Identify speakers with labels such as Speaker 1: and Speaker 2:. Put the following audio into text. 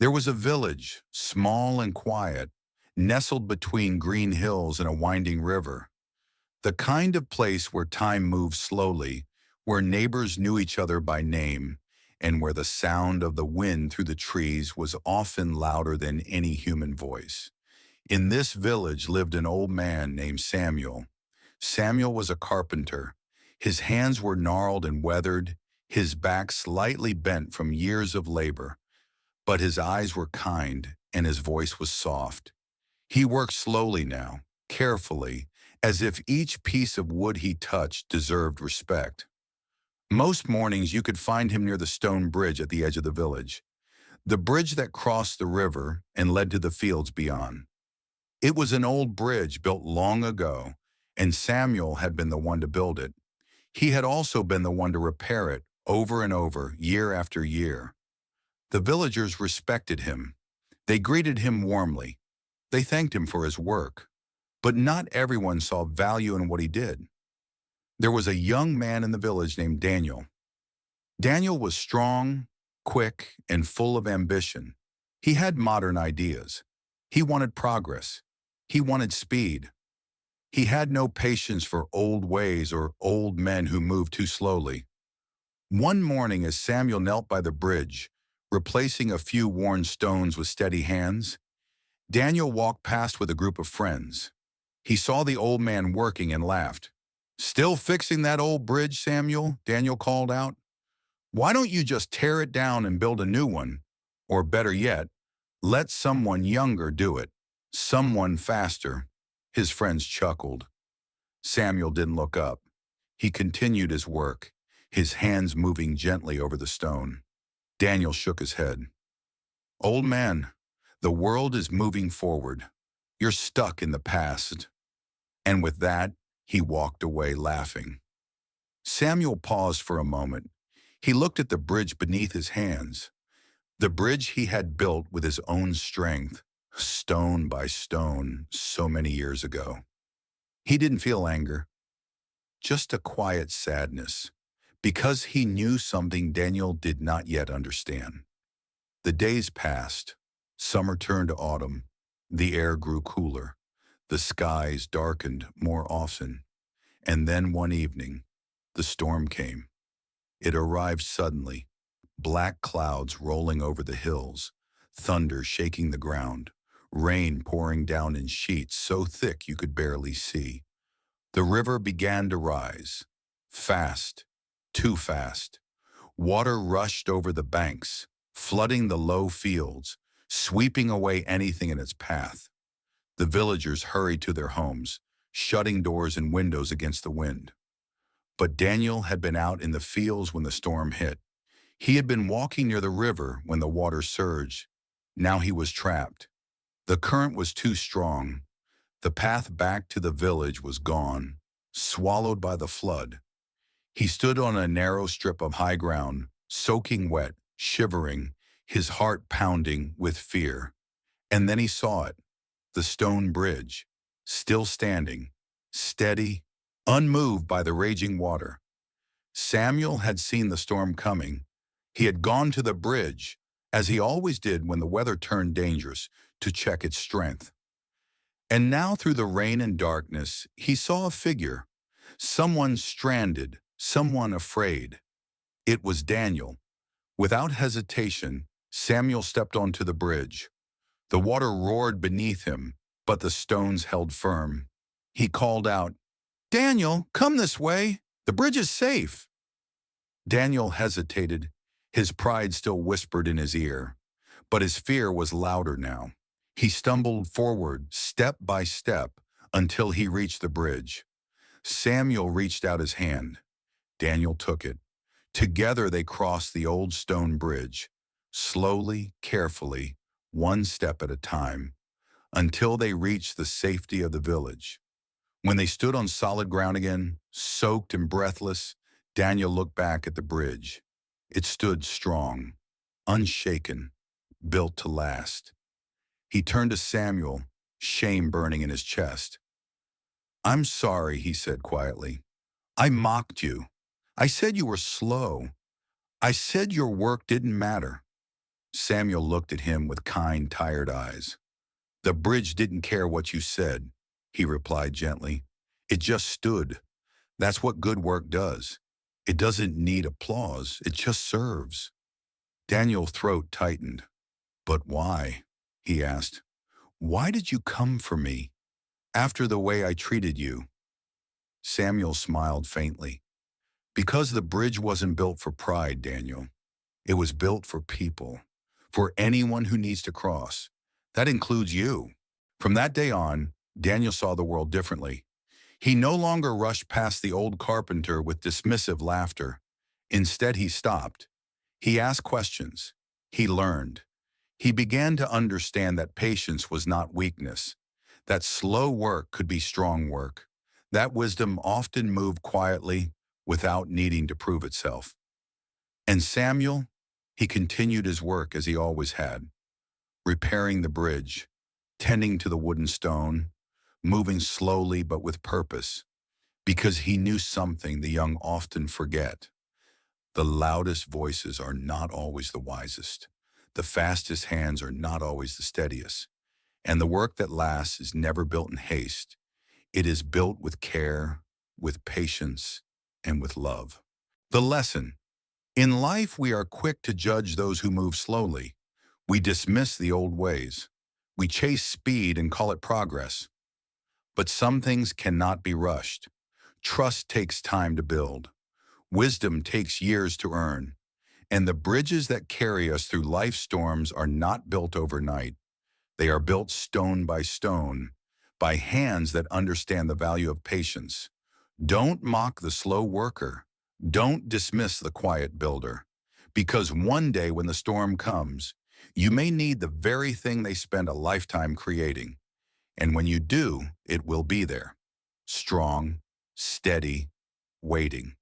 Speaker 1: There was a village, small and quiet, nestled between green hills and a winding river. The kind of place where time moved slowly, where neighbors knew each other by name, and where the sound of the wind through the trees was often louder than any human voice. In this village lived an old man named Samuel. Samuel was a carpenter. His hands were gnarled and weathered, his back slightly bent from years of labor, but his eyes were kind and his voice was soft. He worked slowly now, carefully, as if each piece of wood he touched deserved respect. Most mornings you could find him near the stone bridge at the edge of the village, the bridge that crossed the river and led to the fields beyond. It was an old bridge built long ago, and Samuel had been the one to build it. He had also been the one to repair it over and over, year after year. The villagers respected him. They greeted him warmly. They thanked him for his work. But not everyone saw value in what he did. There was a young man in the village named Daniel. Daniel was strong, quick, and full of ambition. He had modern ideas. He wanted progress. He wanted speed. He had no patience for old ways or old men who moved too slowly. One morning, as Samuel knelt by the bridge, replacing a few worn stones with steady hands, Daniel walked past with a group of friends. He saw the old man working and laughed. "Still fixing that old bridge, Samuel?" Daniel called out. "Why don't you just tear it down and build a new one? Or better yet, let someone younger do it. Someone faster." His friends chuckled. Samuel didn't look up. He continued his work, his hands moving gently over the stone. Daniel shook his head. "Old man, the world is moving forward. You're stuck in the past." And with that, he walked away laughing. Samuel paused for a moment. He looked at the bridge beneath his hands, the bridge he had built with his own strength, stone by stone, so many years ago. He didn't feel anger, just a quiet sadness, because he knew something Daniel did not yet understand. The days passed. Summer turned to autumn. The air grew cooler. The skies darkened more often. And then one evening, the storm came. It arrived suddenly, black clouds rolling over the hills, thunder shaking the ground, rain pouring down in sheets so thick you could barely see. The river began to rise, fast, too fast. Water rushed over the banks, flooding the low fields, sweeping away anything in its path. The villagers hurried to their homes, shutting doors and windows against the wind. But Daniel had been out in the fields when the storm hit. He had been walking near the river when the water surged. Now he was trapped. The current was too strong. The path back to the village was gone, swallowed by the flood. He stood on a narrow strip of high ground, soaking wet, shivering, his heart pounding with fear. And then he saw it, the stone bridge, still standing, steady, unmoved by the raging water. Samuel had seen the storm coming. He had gone to the bridge, as he always did when the weather turned dangerous, to check its strength. And now through the rain and darkness, he saw a figure, someone stranded, someone afraid. It was Daniel. Without hesitation, Samuel stepped onto the bridge. The water roared beneath him, but the stones held firm. He called out, "Daniel, come this way. The bridge is safe." Daniel hesitated. His pride still whispered in his ear, but his fear was louder now. He stumbled forward, step by step, until he reached the bridge. Samuel reached out his hand. Daniel took it. Together they crossed the old stone bridge, slowly, carefully, one step at a time, until they reached the safety of the village. When they stood on solid ground again, soaked and breathless, Daniel looked back at the bridge. It stood strong, unshaken, built to last. He turned to Samuel, shame burning in his chest. "I'm sorry," he said quietly. "I mocked you. I said you were slow. I said your work didn't matter. Samuel looked at him with kind, tired eyes. The bridge didn't care what you said, he replied gently. It just stood. That's what good work does. It doesn't need applause, it just serves. Daniel's throat tightened. But why? He asked. Why did you come for me? After the way I treated you? Samuel smiled faintly. Because the bridge wasn't built for pride, Daniel. It was built for people. For anyone who needs to cross. That includes you. From that day on, Daniel saw the world differently. He no longer rushed past the old carpenter with dismissive laughter. Instead, he stopped. He asked questions. He learned. He began to understand that patience was not weakness, that slow work could be strong work, that wisdom often moved quietly without needing to prove itself. And Samuel, he continued his work as he always had, repairing the bridge, tending to the wooden stone, moving slowly but with purpose, because he knew something the young often forget. The loudest voices are not always the wisest. The fastest hands are not always the steadiest. And the work that lasts is never built in haste. It is built with care, with patience, and with love. The lesson. In life, we are quick to judge those who move slowly. We dismiss the old ways. We chase speed and call it progress. But some things cannot be rushed. Trust takes time to build. Wisdom takes years to earn. And the bridges that carry us through life's storms are not built overnight. They are built stone by stone, by hands that understand the value of patience. Don't mock the slow worker. Don't dismiss the quiet builder. Because one day when the storm comes, you may need the very thing they spent a lifetime creating. And when you do, it will be there. Strong, steady, waiting.